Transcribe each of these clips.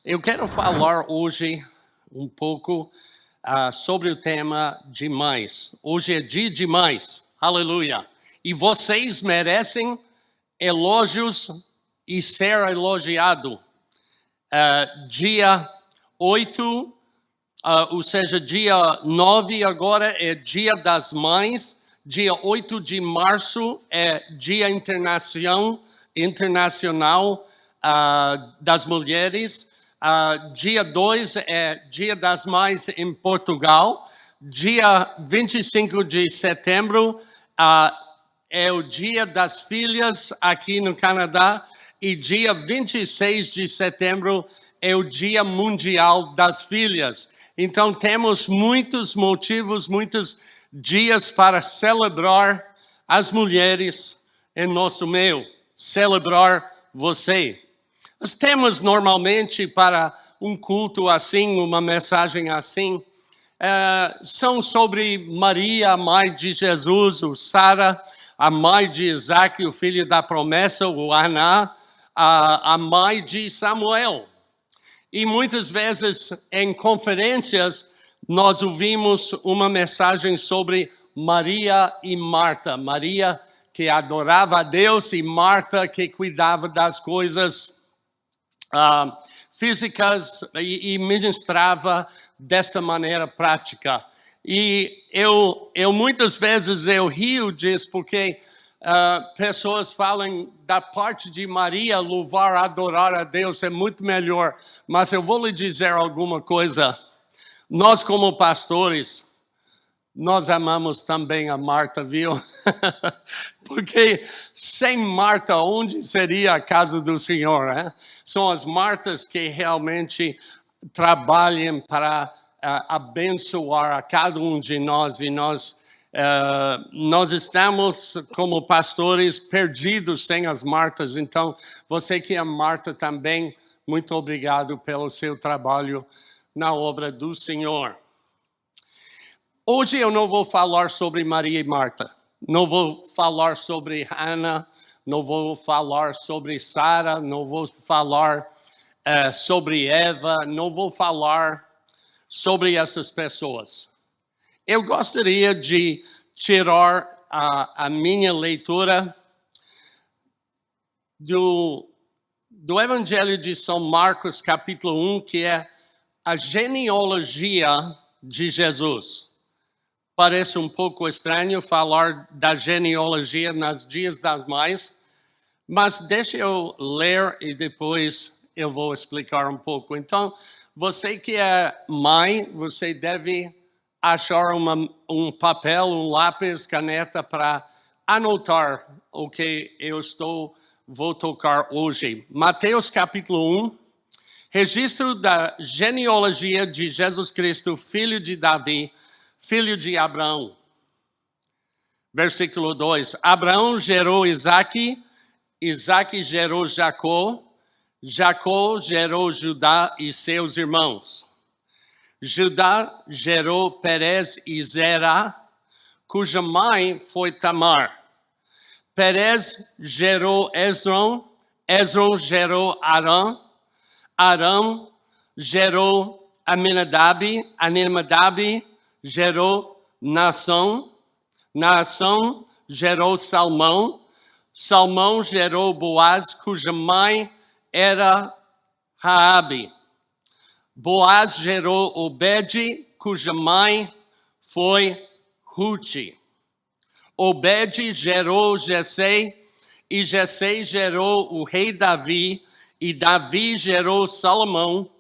Eu quero falar hoje um pouco sobre o tema demais. Hoje é dia demais, aleluia. E vocês merecem elogios e ser elogiado. Dia 8, ou seja, dia 9 agora é Dia das Mães. Dia 8 de março é Dia Internacional das Mulheres. Dia 2 é Dia das Mães em Portugal. Dia 25 de setembro é o Dia das Filhas aqui no Canadá. E dia 26 de setembro é o Dia Mundial das Filhas. Então temos muitos motivos, muitos dias para celebrar as mulheres em nosso meio. Celebrar você. Os temas normalmente para um culto assim, uma mensagem assim, são sobre Maria, a mãe de Jesus, o Sara, a mãe de Isaac, o filho da promessa, o Aná, a mãe de Samuel. E muitas vezes em conferências nós ouvimos uma mensagem sobre Maria e Marta. Maria que adorava a Deus e Marta que cuidava das coisas físicas e ministrava desta maneira prática. E eu muitas vezes eu rio disso porque pessoas falam da parte de Maria louvar, adorar a Deus é muito melhor. Mas eu vou lhe dizer alguma coisa. Nós como pastores, nós amamos também a Marta, viu? Porque sem Marta, onde seria a casa do Senhor? Né? São as Martas que realmente trabalham para abençoar a cada um de nós. E nós estamos, como pastores, perdidos sem as Martas. Então, você que é Marta também, muito obrigado pelo seu trabalho na obra do Senhor. Hoje eu não vou falar sobre Maria e Marta, não vou falar sobre Ana, não vou falar sobre Sara, não vou falar sobre Eva, não vou falar sobre essas pessoas. Eu gostaria de tirar a minha leitura do Evangelho de São Marcos, capítulo 1, que é a genealogia de Jesus. Parece um pouco estranho falar da genealogia nos dias das mães, mas deixa eu ler e depois eu vou explicar um pouco. Então, você que é mãe, você deve achar um papel, um lápis, caneta para anotar o que eu vou tocar hoje. Mateus capítulo 1, registro da genealogia de Jesus Cristo, filho de Davi, filho de Abraão. Versículo 2. Abraão gerou Isaque, Isaque gerou Jacó, Jacó gerou Judá e seus irmãos. Judá gerou Perez e Zerá, cuja mãe foi Tamar. Perez gerou Esrom, Esrom gerou Arão, Arão gerou Aminadab, Aminadab gerou Nação, Nação gerou Salmão, Salmão gerou Boaz, cuja mãe era Raabe. Boaz gerou Obed, cuja mãe foi Ruth. Obed gerou Jessé, e Jessé gerou o rei Davi, e Davi gerou Salomão,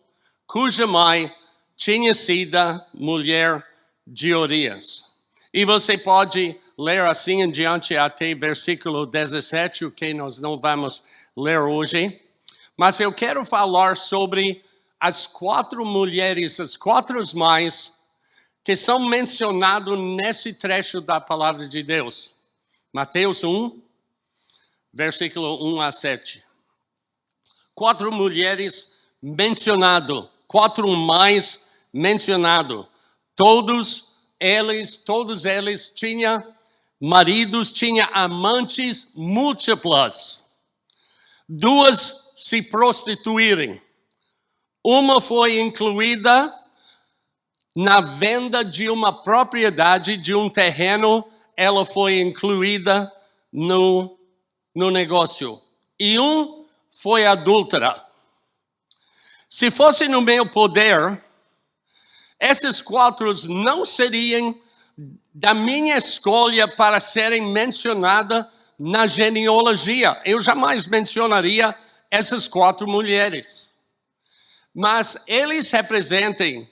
cuja mãe tinha sido mulher de Urias. E você pode ler assim em diante até versículo 17, o que nós não vamos ler hoje. Mas eu quero falar sobre as 4 mulheres, as 4 mães que são mencionadas nesse trecho da palavra de Deus. Mateus 1, versículo 1 a 7. 4 mulheres mencionadas, 4 mães mencionadas. Todos eles tinham maridos, tinham amantes múltiplas. 2 se prostituírem. Uma foi incluída na venda de uma propriedade, de um terreno, ela foi incluída no negócio. E um foi adúltera. Se fosse no meu poder, esses 4 não seriam da minha escolha para serem mencionadas na genealogia. Eu jamais mencionaria essas 4 mulheres. Mas eles representam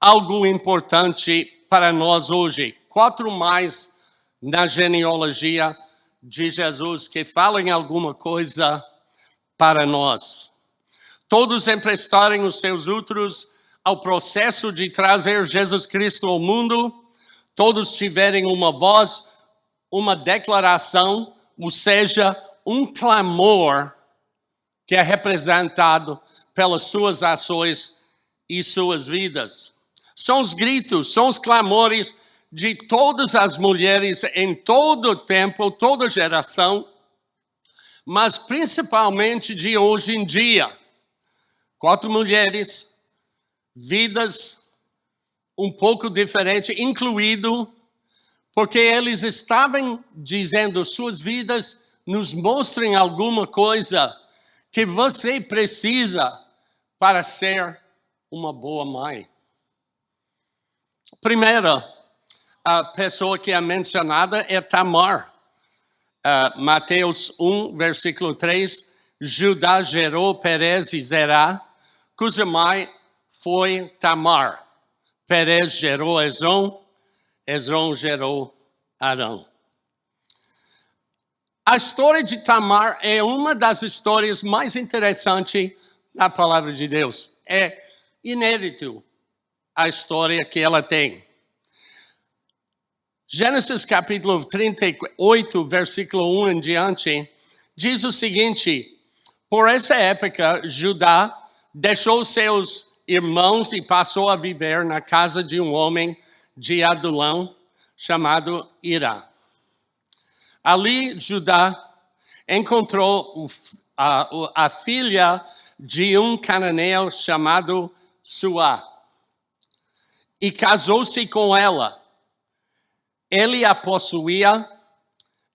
algo importante para nós hoje. 4 mais na genealogia de Jesus que falam alguma coisa para nós. Todos emprestaram os seus úteros ao processo de trazer Jesus Cristo ao mundo. Todos tiveram uma voz, uma declaração, ou seja, um clamor que é representado pelas suas ações e suas vidas. São os gritos, são os clamores de todas as mulheres em todo o tempo, toda geração, mas principalmente de hoje em dia. 4 mulheres, vidas um pouco diferentes, incluído, porque eles estavam dizendo, suas vidas nos mostrem alguma coisa que você precisa para ser uma boa mãe. Primeira, a pessoa que é mencionada é Tamar. Mateus 1, versículo 3, Judá gerou Perez e Zerá, cuja mãe foi Tamar. Perez gerou Hezron, Hezron gerou Arão. A história de Tamar é uma das histórias mais interessantes da palavra de Deus. É inédito a história que ela tem. Gênesis capítulo 38, versículo 1 em diante, diz o seguinte: por essa época, Judá deixou seus irmãos e passou a viver na casa de um homem de Adulão, chamado Hira. Ali, Judá encontrou a filha de um cananeu chamado Suá e casou-se com ela. Ele a possuía,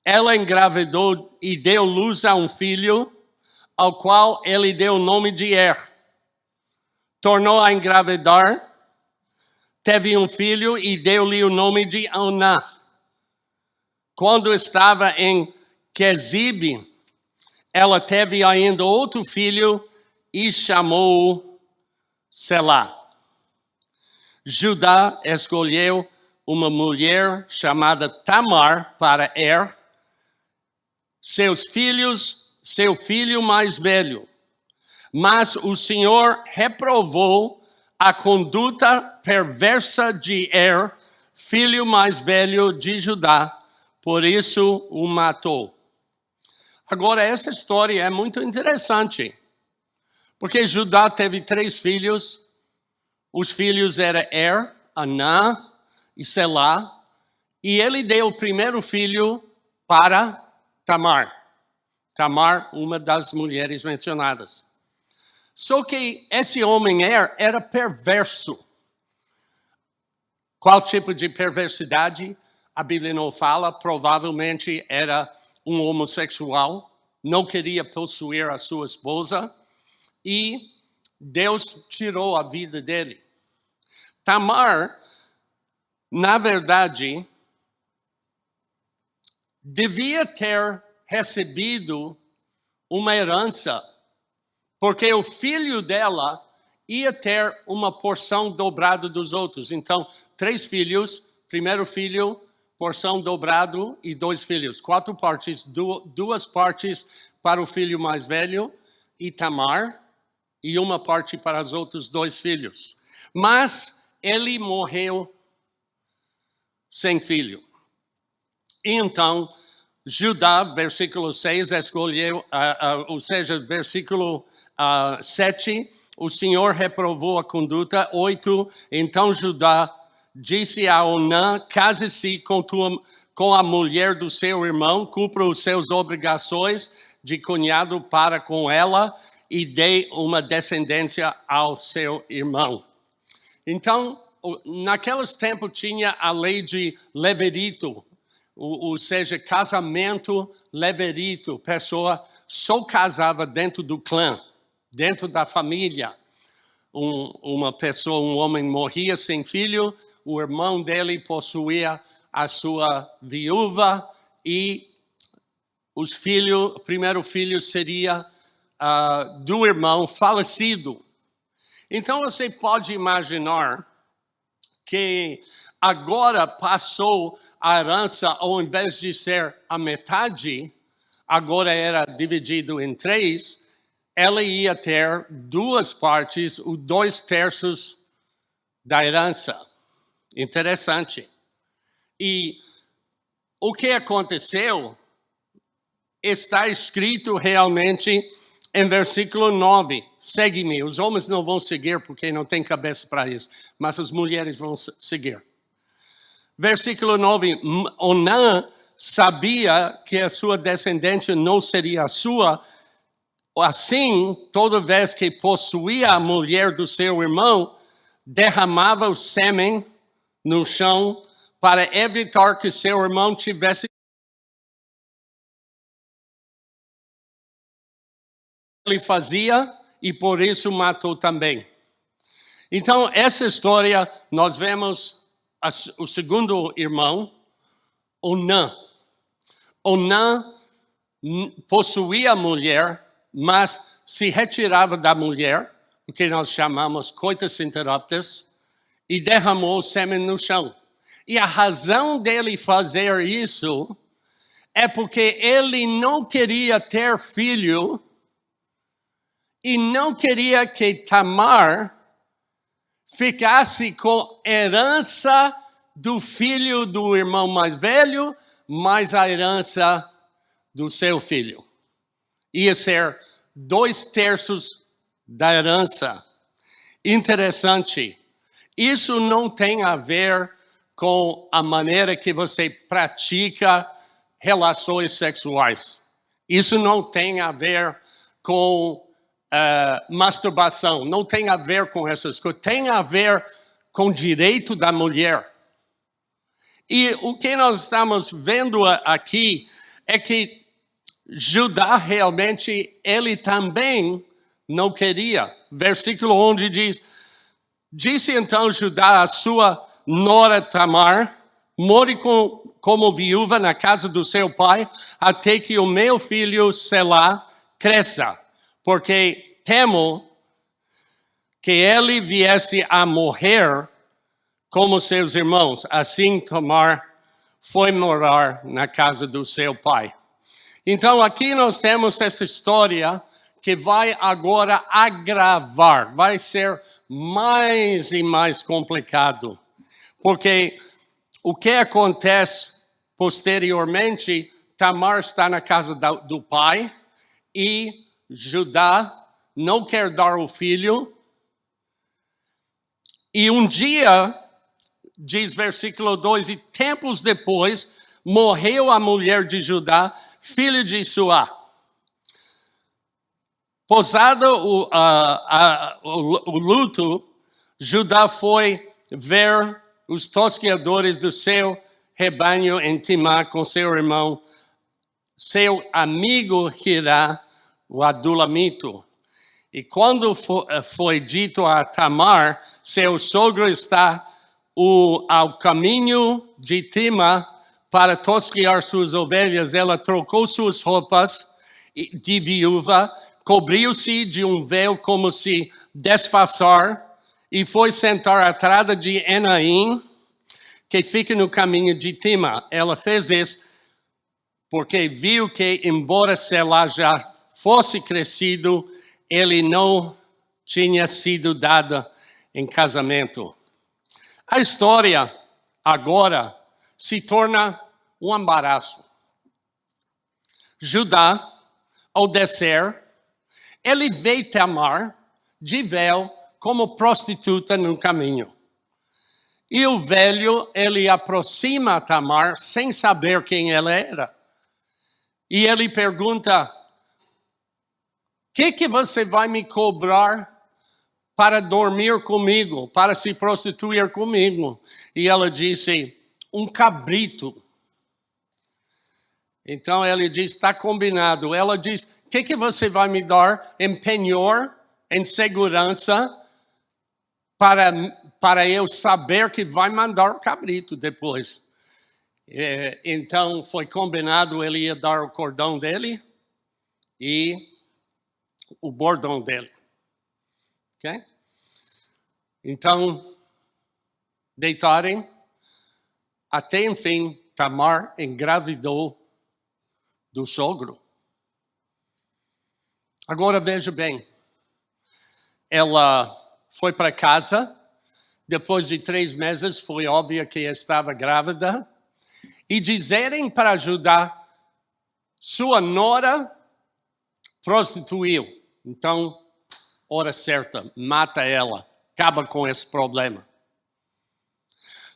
ela engravidou e deu luz a um filho, ao qual ele deu o nome de Tornou a engravidar, teve um filho e deu-lhe o nome de Oná. Quando estava em Quezibe, ela teve ainda outro filho e chamou-o Selá. Judá escolheu uma mulher chamada Tamar para seu filho mais velho. Mas o Senhor reprovou a conduta perversa de filho mais velho de Judá, por isso o matou. Agora, essa história é muito interessante, porque Judá teve 3 filhos. Os filhos eram Aná e Selá, e ele deu o primeiro filho para Tamar. Tamar, uma das mulheres mencionadas. Só que esse homem era perverso. Qual tipo de perversidade? A Bíblia não fala, provavelmente era um homossexual, não queria possuir a sua esposa, e Deus tirou a vida dele. Tamar, na verdade, devia ter recebido uma herança, porque o filho dela ia ter uma porção dobrada dos outros. Então, 3 filhos, primeiro filho, porção dobrado e 2 filhos. 4 partes, 2 partes para o filho mais velho e Tamar, e uma parte para os outros 2 filhos. Mas ele morreu sem filho. Então, Judá, versículo 6, escolheu, ou seja, versículo 7, o Senhor reprovou a conduta. 8, então Judá disse a Onã, case-se com a mulher do seu irmão, cumpra as suas obrigações de cunhado para com ela, e dê uma descendência ao seu irmão. Então, naqueles tempos tinha a lei de levirito, ou seja, casamento levirito. Pessoa só casava dentro do clã, dentro da família. Uma pessoa, um homem morria sem filho, o irmão dele possuía a sua viúva e o primeiro filho seria do irmão falecido. Então você pode imaginar que agora passou a herança, ao invés de ser a metade, agora era dividido em 3, ela ia ter 2 partes, os 2/3 da herança. Interessante. E o que aconteceu está escrito realmente em versículo 9. Segue-me. Os homens não vão seguir porque não tem cabeça para isso, mas as mulheres vão seguir. Versículo 9. Onã sabia que a sua descendência não seria a sua. Assim, toda vez que possuía a mulher do seu irmão, derramava o sêmen no chão para evitar que seu irmão tivesse. Ele fazia e por isso matou também. Então, essa história, nós vemos o segundo irmão, Onã. Onã possuía a mulher, mas se retirava da mulher, o que nós chamamos coitus interruptus, e derramou o sêmen no chão. E a razão dele fazer isso é porque ele não queria ter filho e não queria que Tamar ficasse com herança do filho do irmão mais velho, mais a herança do seu filho. Ia ser 2/3 da herança. Interessante. Isso não tem a ver com a maneira que você pratica relações sexuais. Isso não tem a ver com masturbação. Não tem a ver com essas coisas. Tem a ver com o direito da mulher. E o que nós estamos vendo aqui é que Judá realmente, ele também não queria. Versículo 11 diz: disse então Judá a sua nora Tamar: more como viúva na casa do seu pai, até que o meu filho Selá cresça, porque temo que ele viesse a morrer como seus irmãos. Assim Tamar foi morar na casa do seu pai. Então aqui nós temos essa história que vai agora agravar, vai ser mais e mais complicado. Porque o que acontece posteriormente, Tamar está na casa do pai e Judá não quer dar o filho. E um dia, diz versículo 2, e tempos depois, morreu a mulher de Judá, filho de Suá. Posado o luto, Judá foi ver os tosqueadores do seu rebanho em Timá com seu irmão, seu amigo Hirá, o adulamito. E quando foi dito a Tamar, seu sogro está ao caminho de Timá para tosquear suas ovelhas, ela trocou suas roupas de viúva, cobriu-se de um véu como se desfaçar e foi sentar à entrada de Enaim, que fica no caminho de Timá. Ela fez isso porque viu que, embora Selá já fosse crescido, ele não tinha sido dado em casamento. A história agora se torna um embaraço. Judá, ao descer, ele vê Tamar de véu como prostituta no caminho. E o velho, ele aproxima Tamar sem saber quem ela era. E ele pergunta: que você vai me cobrar para dormir comigo, para se prostituir comigo? E ela disse, um cabrito. Então ele diz, está combinado. Ela diz, o que você vai me dar em penhor, em segurança, para eu saber que vai mandar o cabrito depois? Então foi combinado, ele ia dar o cordão dele e o bordão dele. Ok? Então, deitarem, até enfim, Tamar engravidou do sogro. Agora veja bem, ela foi para casa, depois de 3 meses foi óbvio que estava grávida, e dizerem para ajudar, sua nora prostituiu. Então, hora certa, mata ela, acaba com esse problema.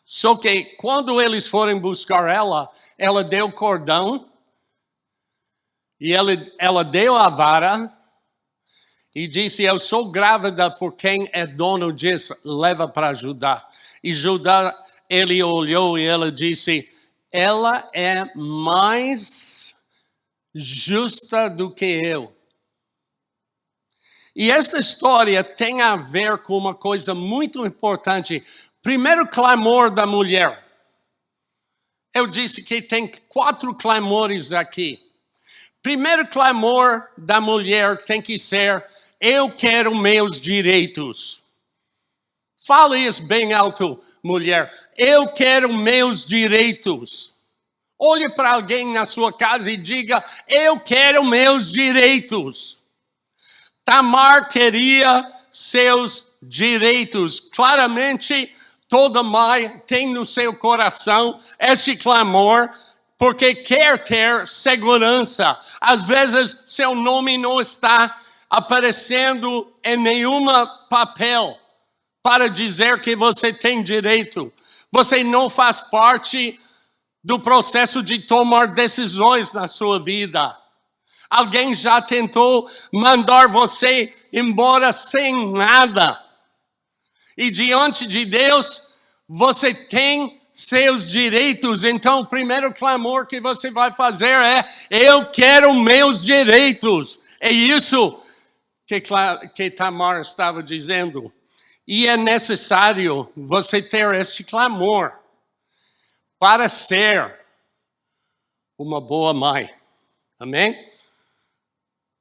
Só que quando eles forem buscar ela deu cordão, e ela deu a vara, e disse, eu sou grávida por quem é dono disso, leva para Judá. E Judá, ele olhou e ela disse, ela é mais justa do que eu. E esta história tem a ver com uma coisa muito importante. Primeiro clamor da mulher. Eu disse que tem 4 clamores aqui. Primeiro clamor da mulher tem que ser, eu quero meus direitos. Fale isso bem alto, mulher. Eu quero meus direitos. Olhe para alguém na sua casa e diga, eu quero meus direitos. Tamar queria seus direitos. Claramente, toda mãe tem no seu coração esse clamor, porque quer ter segurança. Às vezes, seu nome não está aparecendo em nenhum papel para dizer que você tem direito. Você não faz parte do processo de tomar decisões na sua vida. Alguém já tentou mandar você embora sem nada. E diante de Deus, você tem seus direitos. Então, o primeiro clamor que você vai fazer é, eu quero meus direitos. É isso que Tamar estava dizendo. E é necessário você ter esse clamor para ser uma boa mãe. Amém?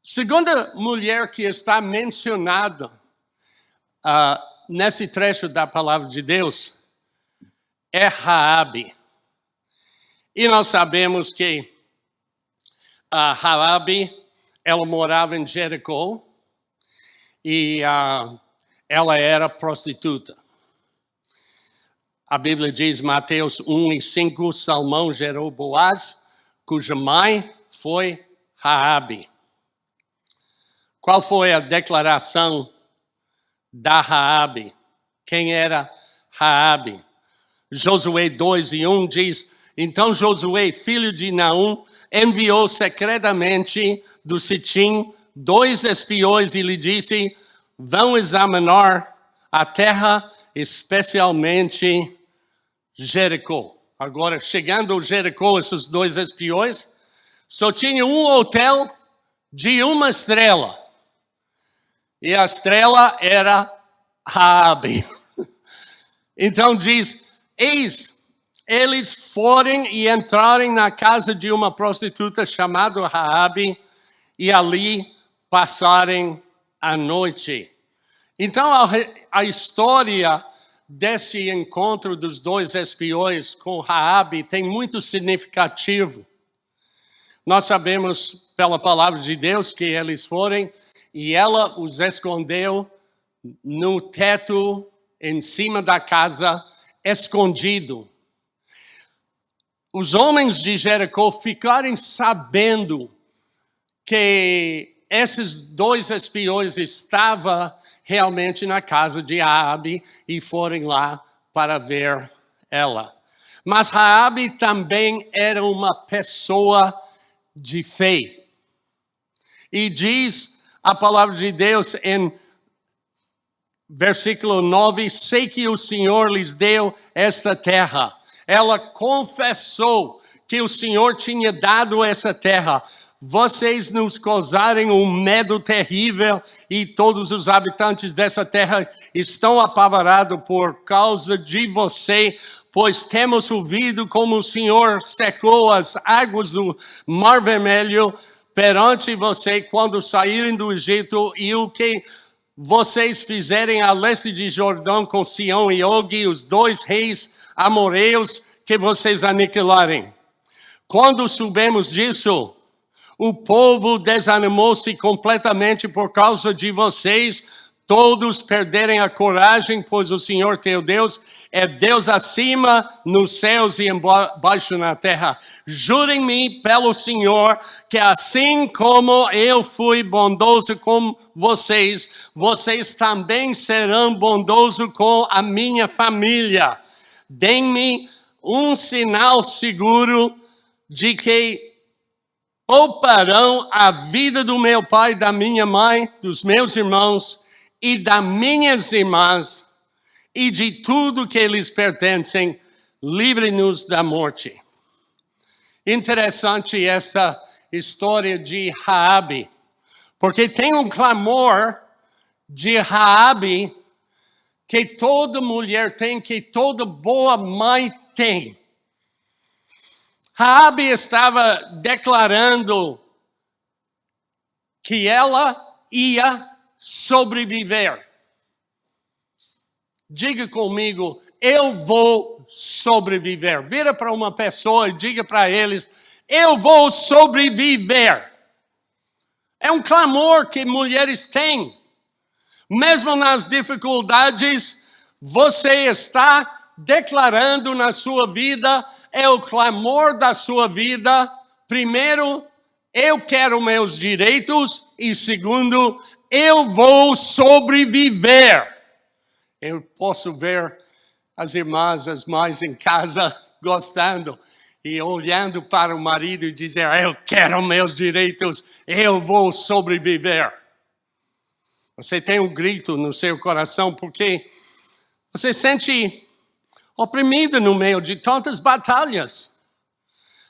Segunda mulher que está mencionada nesse trecho da palavra de Deus é Raabe. E nós sabemos que Raabe, ela morava em Jericó e ela era prostituta. A Bíblia diz, Mateus 1:5, Salmão gerou Boaz, cuja mãe foi Raabe. Qual foi a declaração da Raabe? Quem era Raabe? Josué 2:1 diz, então Josué, filho de Naum, enviou secretamente do Sitim 2 espiões e lhe disse, vão examinar a terra, especialmente Jericó. Agora, chegando a Jericó, esses 2 espiões, só tinha um hotel de 1 estrela. E a estrela era Raabe. Então diz, eis, eles forem e entrarem na casa de uma prostituta chamada Raabe e ali passarem a noite. Então a história desse encontro dos 2 espiões com Raabe tem muito significativo. Nós sabemos pela palavra de Deus que eles foram e ela os escondeu no teto em cima da casa, escondido. Os homens de Jericó ficaram sabendo que esses 2 espiões estavam realmente na casa de Raabe e foram lá para ver ela. Mas Raabe também era uma pessoa de fé. E diz a palavra de Deus em versículo 9, sei que o Senhor lhes deu esta terra. Ela confessou que o Senhor tinha dado essa terra. Vocês nos causarem um medo terrível e todos os habitantes dessa terra estão apavorados por causa de você, pois temos ouvido como o Senhor secou as águas do Mar Vermelho perante você quando saírem do Egito e o que vocês fizerem a leste de Jordão com Sião e Og, os 2 reis amoreus que vocês aniquilarem. Quando soubemos disso, o povo desanimou-se completamente por causa de vocês. Todos perderem a coragem, pois o Senhor teu Deus é Deus acima nos céus e embaixo na terra. Jurem-me pelo Senhor que assim como eu fui bondoso com vocês, vocês também serão bondosos com a minha família. Deem-me um sinal seguro de que pouparão a vida do meu pai, da minha mãe, dos meus irmãos e das minhas irmãs, e de tudo que lhes pertencem, livre-nos da morte. Interessante essa história de Raabe, porque tem um clamor de Raabe que toda mulher tem, que toda boa mãe tem. Raabe estava declarando que ela ia sobreviver. Diga comigo, eu vou sobreviver. Vira para uma pessoa e diga para eles, eu vou sobreviver. É um clamor que mulheres têm. Mesmo nas dificuldades, você está declarando na sua vida, é o clamor da sua vida. Primeiro, eu quero meus direitos. E segundo, eu vou sobreviver. Eu posso ver as irmãs, as mães em casa gostando e olhando para o marido e dizer, eu quero meus direitos, eu vou sobreviver. Você tem um grito no seu coração porque você sente oprimido no meio de tantas batalhas.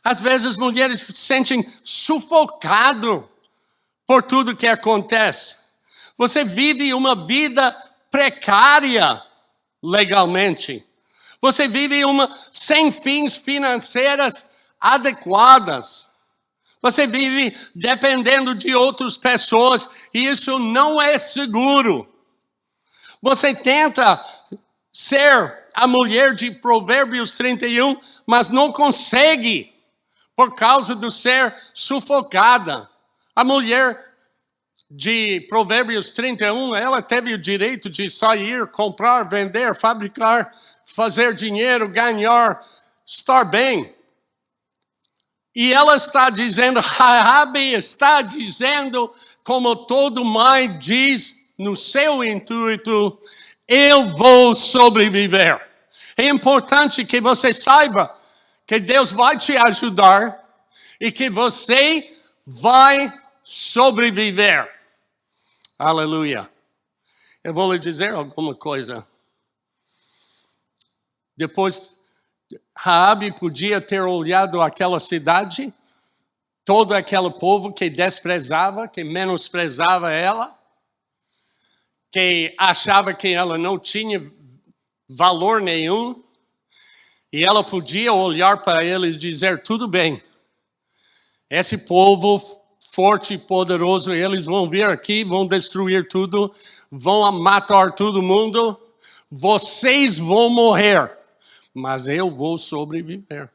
Às vezes as mulheres se sentem sufocadas por tudo que acontece. Você vive uma vida precária legalmente. Você vive uma sem fins financeiras adequadas. Você vive dependendo de outras pessoas e isso não é seguro. Você tenta ser a mulher de Provérbios 31, mas não consegue por causa de ser sufocada. A mulher de Provérbios 31, ela teve o direito de sair, comprar, vender, fabricar, fazer dinheiro, ganhar, estar bem. E ela está dizendo, Raabe está dizendo, como todo mãe diz no seu intuito, eu vou sobreviver. É importante que você saiba que Deus vai te ajudar e que você vai sobreviver. Aleluia. Eu vou lhe dizer alguma coisa. Depois, Raabe podia ter olhado aquela cidade, todo aquele povo que desprezava, que menosprezava ela, que achava que ela não tinha valor nenhum, e ela podia olhar para eles e dizer, tudo bem, esse povo forte e poderoso, eles vão vir aqui, vão destruir tudo, vão matar todo mundo, vocês vão morrer, mas eu vou sobreviver.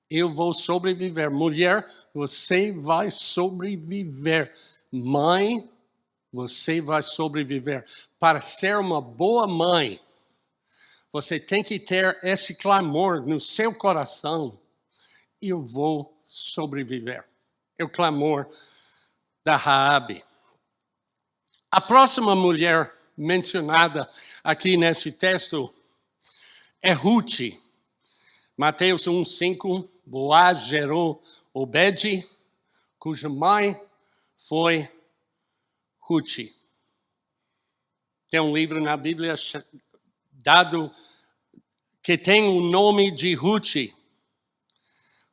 Eu vou sobreviver. Mulher, você vai sobreviver. Mãe, você vai sobreviver. Para ser uma boa mãe, você tem que ter esse clamor no seu coração. Eu vou sobreviver. É o clamor da Raabe. A próxima mulher mencionada aqui nesse texto é Ruth. Mateus 1:5, Boaz gerou Obed, cuja mãe foi Ruth. Tem um livro na Bíblia dado que tem o nome de Ruth.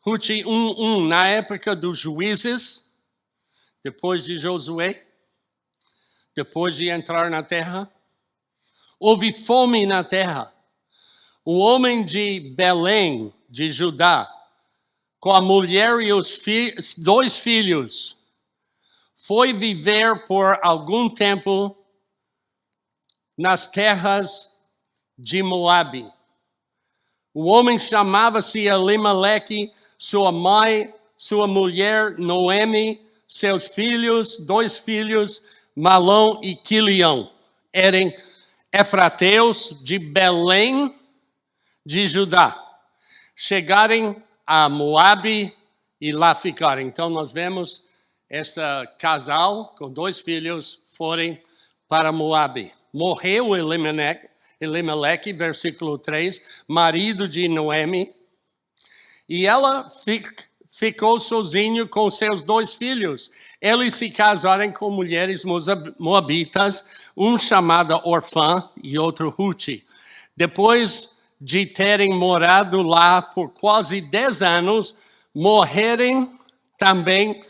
Ruth 1:1, na época dos juízes, depois de Josué, depois de entrar na terra, houve fome na terra. O homem de Belém, de Judá, com a mulher e os 2 filhos, foi viver por algum tempo nas terras de Moabe. O homem chamava-se Elimeleque, sua mãe, sua mulher Noemi, seus filhos, 2 filhos, Malom e Quilião. Eram efrateus de Belém, de Judá. Chegarem a Moabe e lá ficaram. Então nós vemos este casal com 2 filhos forem para Moabe. Morreu Elimeleque, versículo 3, marido de Noemi, e ela ficou sozinha com seus 2 filhos. Eles se casaram com mulheres moabitas, um chamada Orfã e outro Ruth. Depois de terem morado lá por quase 10 anos, morreram também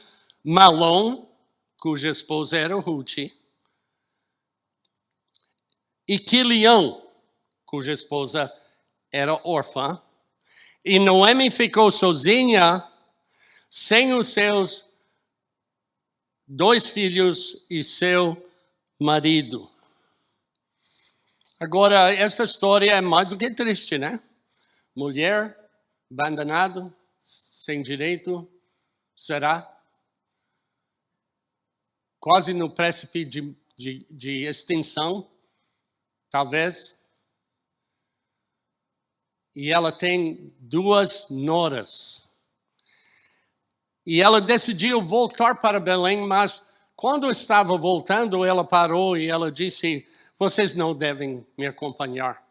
Malom, cuja esposa era Ruth, e Quilião, cuja esposa era órfã, e Noemi ficou sozinha, sem os seus 2 filhos e seu marido. Agora, esta história é mais do que triste, né? Mulher, abandonado, sem direito, será? Quase no precipício de extinção, talvez. E ela tem 2 noras. E ela decidiu voltar para Belém, mas quando estava voltando, ela parou e ela disse: vocês não devem me acompanhar.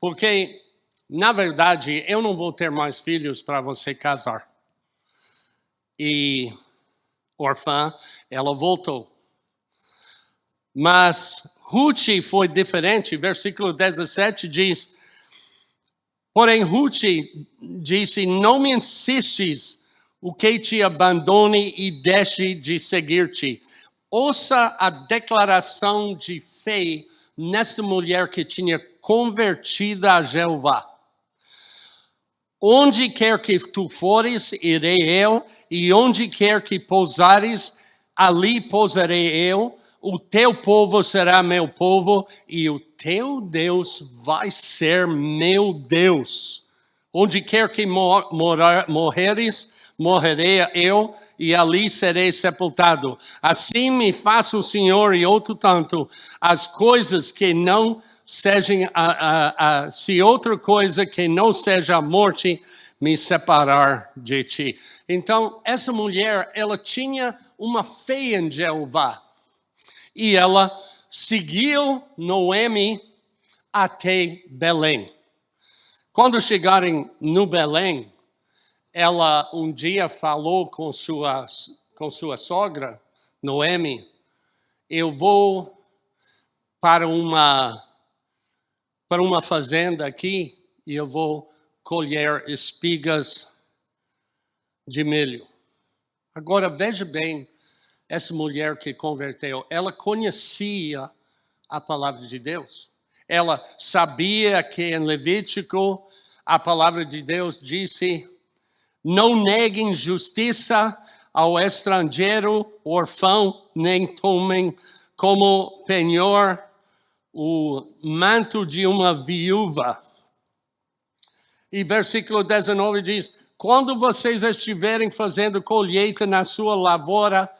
Porque, na verdade, eu não vou ter mais filhos para você casar. E, órfã, ela voltou. Mas Ruth foi diferente. Versículo 17 diz: porém Ruth disse: não me insistes o que te abandone e deixe de seguir-te. Ouça a declaração de fé nesta mulher que tinha convertido a Jeová. Onde quer que tu fores, irei eu, e onde quer que pousares, ali pousarei eu. O teu povo será meu povo, e o teu Deus vai ser meu Deus. Onde quer que morreres, morrerei eu, e ali serei sepultado. Assim me faça o Senhor e outro tanto, as coisas que não sejam, se outra coisa que não seja a morte me separar de ti. Então, essa mulher, ela tinha uma fé em Jeová. E ela seguiu Noemi até Belém. Quando chegarem no Belém, ela um dia falou com sua sogra, Noemi: eu vou para uma fazenda aqui e eu vou colher espigas de milho. Agora veja bem, essa mulher que converteu, ela conhecia a palavra de Deus. Ela sabia que em Levítico a palavra de Deus disse: não neguem justiça ao estrangeiro, órfão, nem tomem como penhor o manto de uma viúva. E versículo 19 diz: quando vocês estiverem fazendo colheita na sua lavoura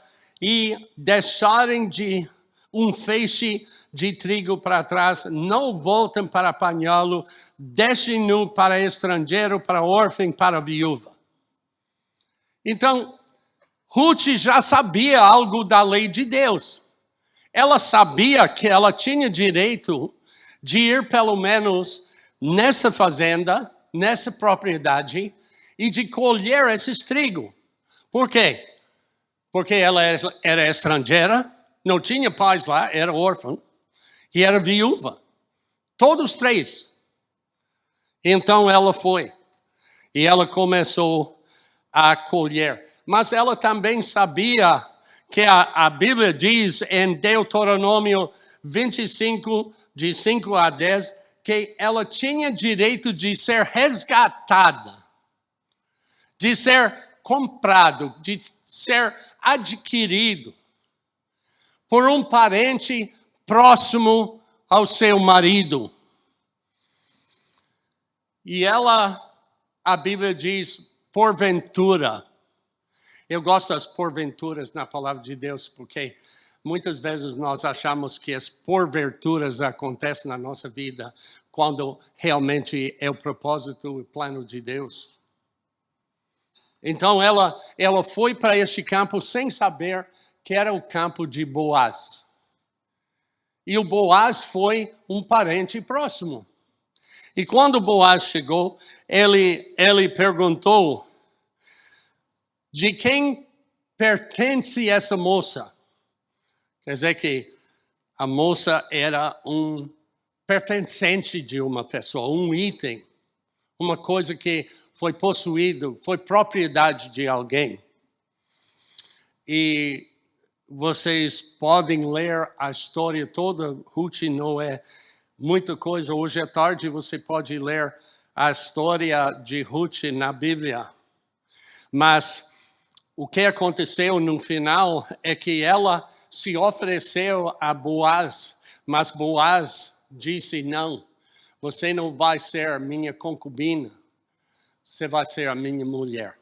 e deixarem de um feixe de trigo para trás, não voltem para apanhá-lo, deixem-no para estrangeiro, para órfão, para viúva. Então, Ruth já sabia algo da lei de Deus. Ela sabia que ela tinha direito de ir pelo menos nessa fazenda, nessa propriedade, e de colher esses trigo. Por quê? porque ela era estrangeira, não tinha pais lá, era órfã, e era viúva. Todos três. Então ela foi, e ela começou a colher. Mas ela também sabia que a Bíblia diz em Deuteronômio 25, de 5 a 10, que ela tinha direito de ser resgatada, de ser comprado, de ser adquirido por um parente próximo ao seu marido. E ela, a Bíblia diz, porventura. Eu gosto das porventuras na palavra de Deus, porque muitas vezes nós achamos que as porventuras acontecem na nossa vida quando realmente é o propósito e o plano de Deus. Então ela foi para este campo sem saber que era o campo de Boaz. E o Boaz foi um parente próximo. E quando Boaz chegou, ele perguntou: de quem pertence essa moça? Quer dizer que a moça era um pertencente de uma pessoa, um item, uma coisa que foi possuído, foi propriedade de alguém. E vocês podem ler a história toda. Ruth não é muita coisa. Hoje à tarde você pode ler a história de Ruth na Bíblia. Mas o que aconteceu no final é que ela se ofereceu a Boaz, mas Boaz disse: não, você não vai ser minha concubina, você vai ser a minha mulher.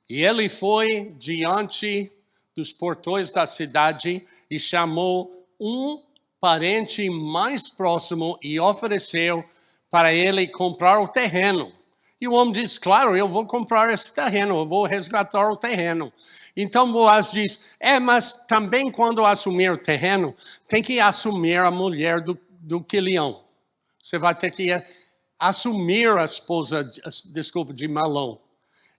E ele foi diante dos portões da cidade e chamou um parente mais próximo e ofereceu para ele comprar o terreno. E o homem disse: claro, eu vou comprar esse terreno, eu vou resgatar o terreno. Então Boaz diz: mas também quando assumir o terreno, tem que assumir a mulher do quilião. Você vai ter que assumir a esposa, de Malom.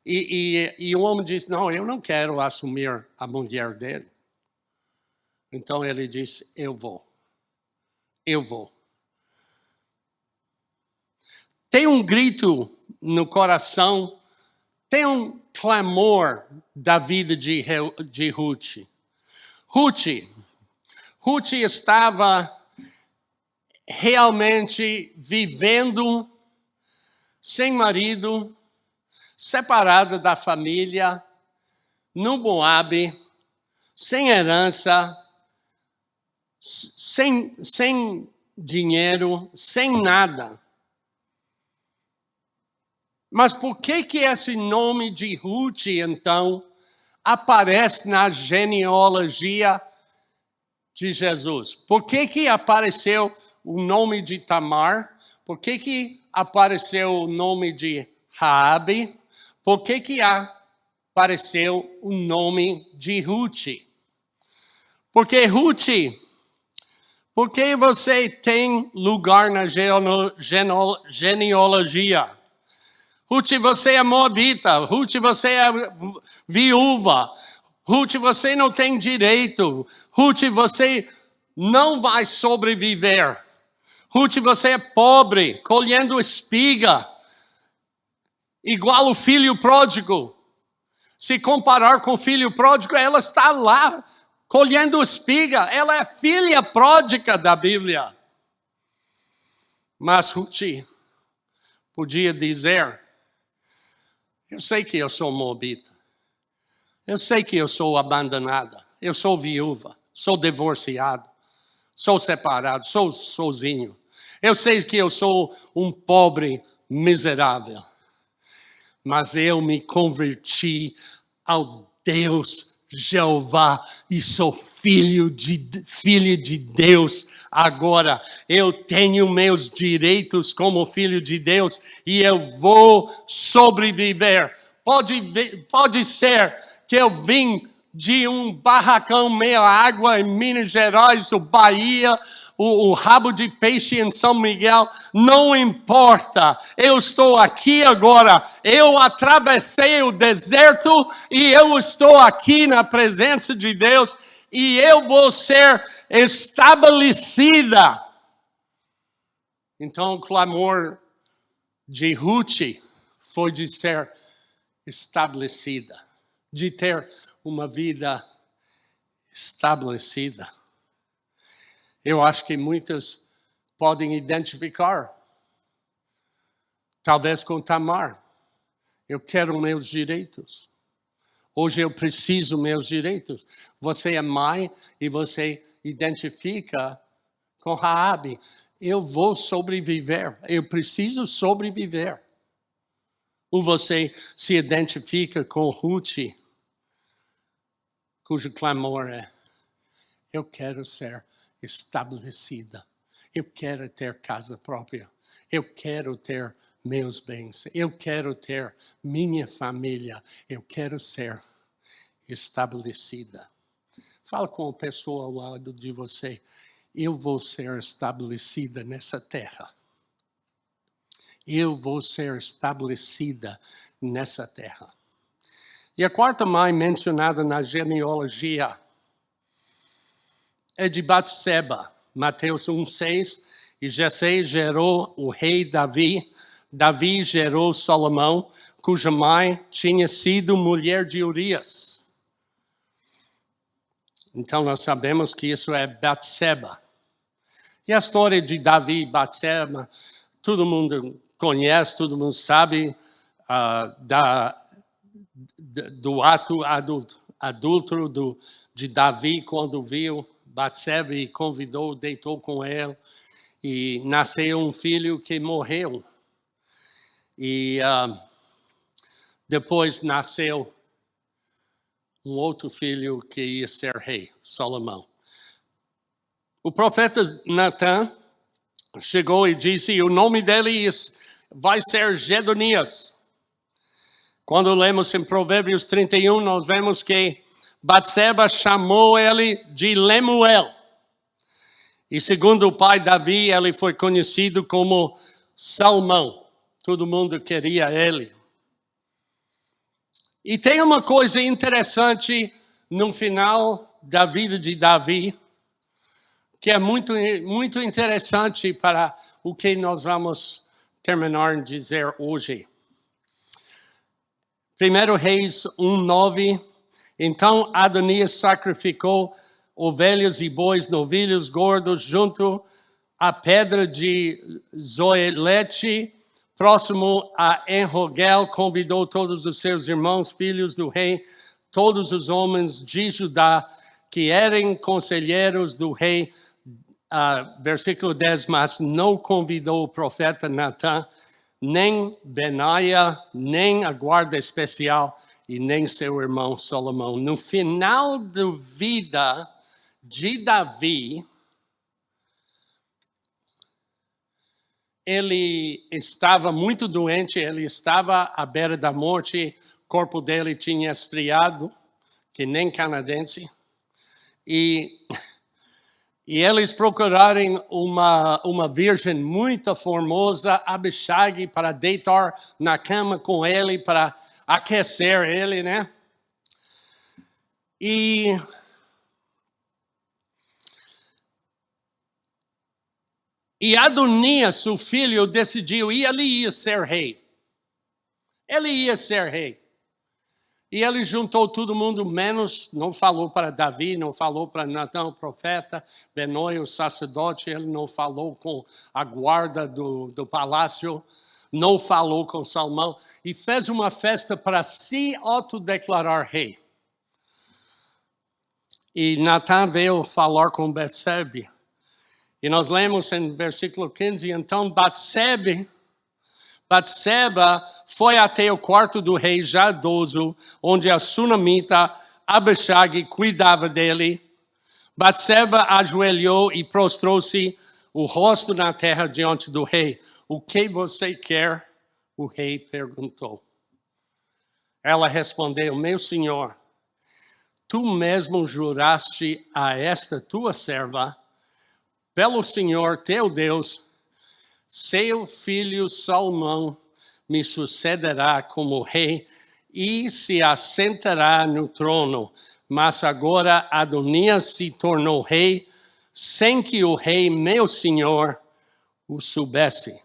E o homem disse: não, eu não quero assumir a mulher dele. Então ele disse: eu vou. Tem um grito no coração, tem um clamor da vida de Ruth. Ruth estava realmente vivendo sem marido, separada da família, no Moabe, sem herança, sem dinheiro, sem nada. Mas por que esse nome de Ruth, então, aparece na genealogia de Jesus? Por que apareceu o nome de Tamar? Por que apareceu o nome de Raabe? Por que apareceu o nome de Ruth? Porque Ruth, porque você tem lugar na genealogia? Ruth, você é moabita. Ruth, você é viúva. Ruth, você não tem direito. Ruth, você não vai sobreviver. Ruth, você é pobre, colhendo espiga. Igual o filho pródigo. Se comparar com o filho pródigo, ela está lá, colhendo espiga. Ela é filha pródiga da Bíblia. Mas Ruth podia dizer: eu sei que eu sou moabita. Eu sei que eu sou abandonada. Eu sou viúva. Sou divorciado. Sou separado. Sou sozinho. Eu sei que eu sou um pobre miserável. Mas eu me converti ao Deus Jeová e sou filha de Deus. Agora eu tenho meus direitos como filho de Deus e eu vou sobreviver. Pode ser que eu vim de um barracão meia água em Minas Gerais, ou Bahia, o rabo de peixe em São Miguel, não importa. Eu estou aqui agora, eu atravessei o deserto e eu estou aqui na presença de Deus e eu vou ser estabelecida. Então o clamor de Ruth foi de ser estabelecida, de ter uma vida estabelecida. Eu acho que muitos podem identificar, talvez com Tamar. Eu quero meus direitos. Hoje eu preciso meus direitos. Você é mãe e você identifica com Raabe. Eu vou sobreviver, eu preciso sobreviver. Ou você se identifica com Ruth, cujo clamor é: eu quero ser estabelecida. Eu quero ter casa própria. Eu quero ter meus bens. Eu quero ter minha família. Eu quero ser estabelecida. Fala com a pessoa ao lado de você. Eu vou ser estabelecida nessa terra. Eu vou ser estabelecida nessa terra. E a quarta mãe mencionada na genealogia é de Batseba, Mateus 1:6, e Jessé gerou o rei Davi. Davi gerou Salomão, cuja mãe tinha sido mulher de Urias. Então nós sabemos que isso é Batseba. E a história de Davi e Batseba, todo mundo conhece, todo mundo sabe do ato adúltero de Davi quando viu Batseba e convidou, deitou com ela, e nasceu um filho que morreu. E depois nasceu um outro filho que ia ser rei, Salomão. O profeta Natan chegou e disse, o nome dele vai ser Gedonias. Quando lemos em Provérbios 31, nós vemos que Batseba chamou ele de Lemuel. E segundo o pai Davi, ele foi conhecido como Salmão. Todo mundo queria ele. E tem uma coisa interessante no final da vida de Davi, que é muito, muito interessante para o que nós vamos terminar de dizer hoje. 1 Reis 1:9. Então Adonias sacrificou ovelhas e bois, novilhos gordos, junto à pedra de Zoelete, próximo a Enrogel, convidou todos os seus irmãos, filhos do rei, todos os homens de Judá, que eram conselheiros do rei. Versículo 10, mas não convidou o profeta Natan, nem Benaia, nem a guarda especial, e nem seu irmão Salomão. No final da vida de Davi, ele estava muito doente, ele estava à beira da morte, o corpo dele tinha esfriado, que nem canadense, e eles procuraram uma virgem muito formosa, Abishag, para deitar na cama com ele, para aquecer ele, né? E Adonias, o filho, decidiu, e ele ia ser rei. Ele ia ser rei. E ele juntou todo mundo, menos, não falou para Davi, não falou para Natan, o profeta, Benoi, o sacerdote, ele não falou com a guarda do palácio, não falou com Salomão, e fez uma festa para se autodeclarar rei. E Natan veio falar com Batseba. E nós lemos em versículo 15, então Batseba foi até o quarto do rei já idoso, onde a sunamita Abishag cuidava dele. Batseba ajoelhou e prostrou-se o rosto na terra diante do rei. O que você quer? O rei perguntou. Ela respondeu, meu senhor, tu mesmo juraste a esta tua serva, pelo Senhor teu Deus, seu filho Salomão me sucederá como rei e se assentará no trono. Mas agora Adonias se tornou rei, sem que o rei, meu senhor, o soubesse.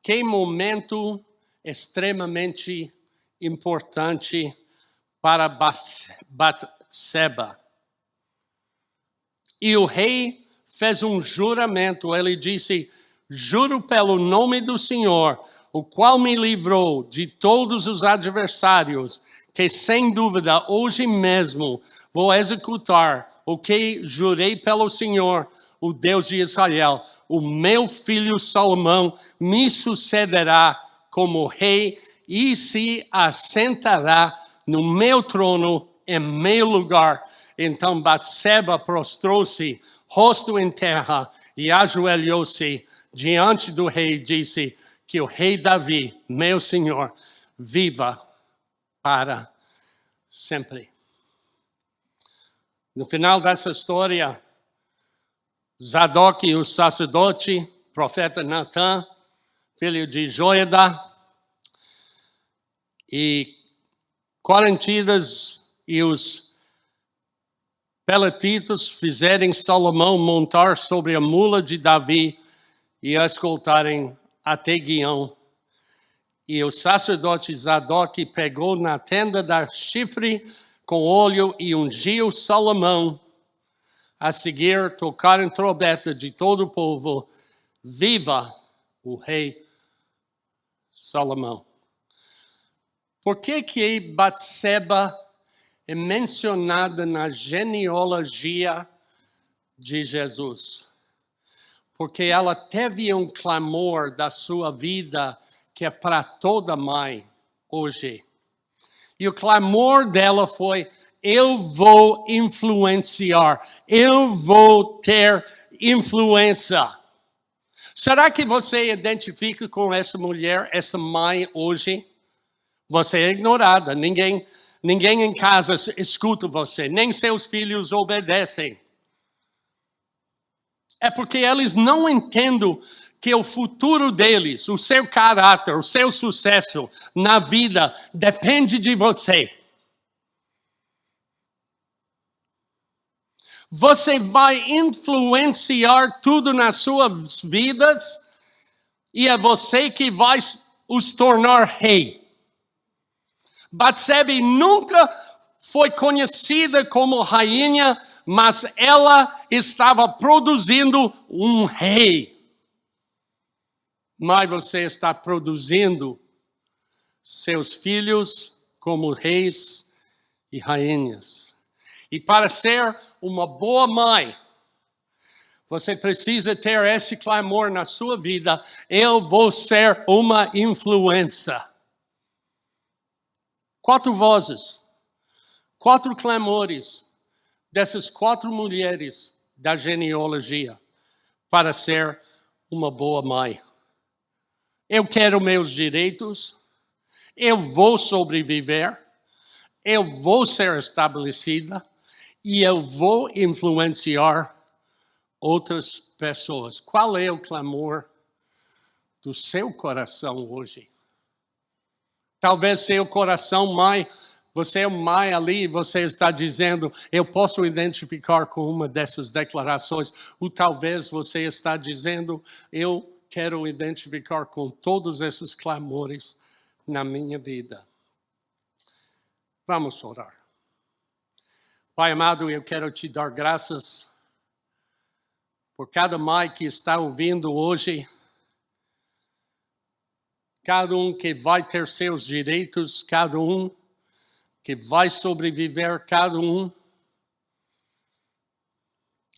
Que momento extremamente importante para Batseba. E o rei fez um juramento, ele disse: juro pelo nome do Senhor, o qual me livrou de todos os adversários, que sem dúvida hoje mesmo vou executar o que jurei pelo Senhor, o Deus de Israel. O meu filho Salomão me sucederá como rei e se assentará no meu trono em meu lugar. Então Batseba prostrou-se, rosto em terra, e ajoelhou-se diante do rei e disse: que o rei Davi, meu senhor, viva para sempre. No final dessa história, Zadok, o sacerdote, profeta Natan, filho de Joiada, e Corintidas e os peletitas fizeram Salomão montar sobre a mula de Davi e a escoltarem até Guião. E o sacerdote Zadok pegou na tenda da chifre com óleo e ungiu Salomão. A seguir, tocaram trombeta de todo o povo: viva o rei Salomão. Por que Batseba é mencionada na genealogia de Jesus? Porque ela teve um clamor da sua vida que é para toda mãe hoje. E o clamor dela foi: eu vou influenciar, eu vou ter influência. Será que você identifica com essa mulher, essa mãe hoje? Você é ignorada, ninguém em casa escuta você, nem seus filhos obedecem. É porque eles não entendem que o futuro deles, o seu caráter, o seu sucesso na vida depende de você. Você vai influenciar tudo nas suas vidas e é você que vai os tornar rei. Batseba nunca foi conhecida como rainha, mas ela estava produzindo um rei. Mas você está produzindo seus filhos como reis e rainhas. E para ser uma boa mãe, você precisa ter esse clamor na sua vida: eu vou ser uma influência. 4 vozes, 4 clamores dessas 4 mulheres da genealogia para ser uma boa mãe. Eu quero meus direitos, eu vou sobreviver, eu vou ser estabelecida e eu vou influenciar outras pessoas. Qual é o clamor do seu coração hoje? Talvez seu coração, mãe, você é mãe ali, você está dizendo: eu posso identificar com uma dessas declarações. Ou talvez você está dizendo: eu quero identificar com todos esses clamores na minha vida. Vamos orar. Pai amado, eu quero te dar graças por cada mãe que está ouvindo hoje. Cada um que vai ter seus direitos, cada um que vai sobreviver, cada um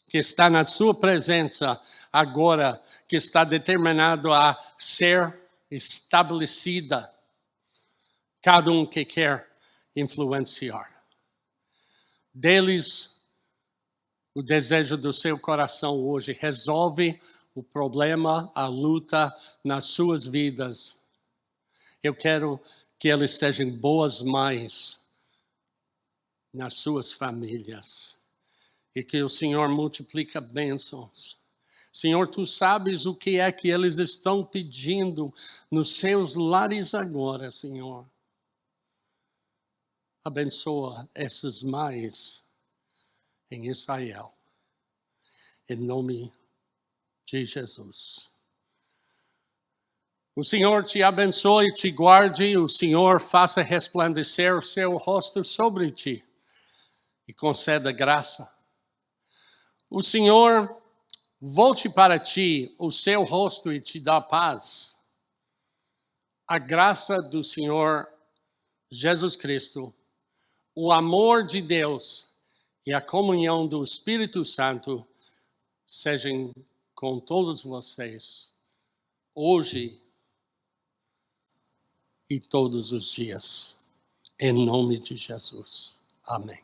que está na sua presença agora, que está determinado a ser estabelecida, cada um que quer influenciar. Deles, o desejo do seu coração hoje, resolve o problema, a luta nas suas vidas. Eu quero que eles sejam boas mães nas suas famílias. E que o Senhor multiplica bênçãos. Senhor, Tu sabes o que é que eles estão pedindo nos seus lares agora, Senhor. Abençoa esses mães em Israel. Em nome de Jesus. O Senhor te abençoe e te guarde. O Senhor faça resplandecer o seu rosto sobre ti e conceda graça. O Senhor volte para ti o seu rosto e te dá paz. A graça do Senhor Jesus Cristo, o amor de Deus e a comunhão do Espírito Santo sejam com todos vocês, hoje e todos os dias. Em nome de Jesus. Amém.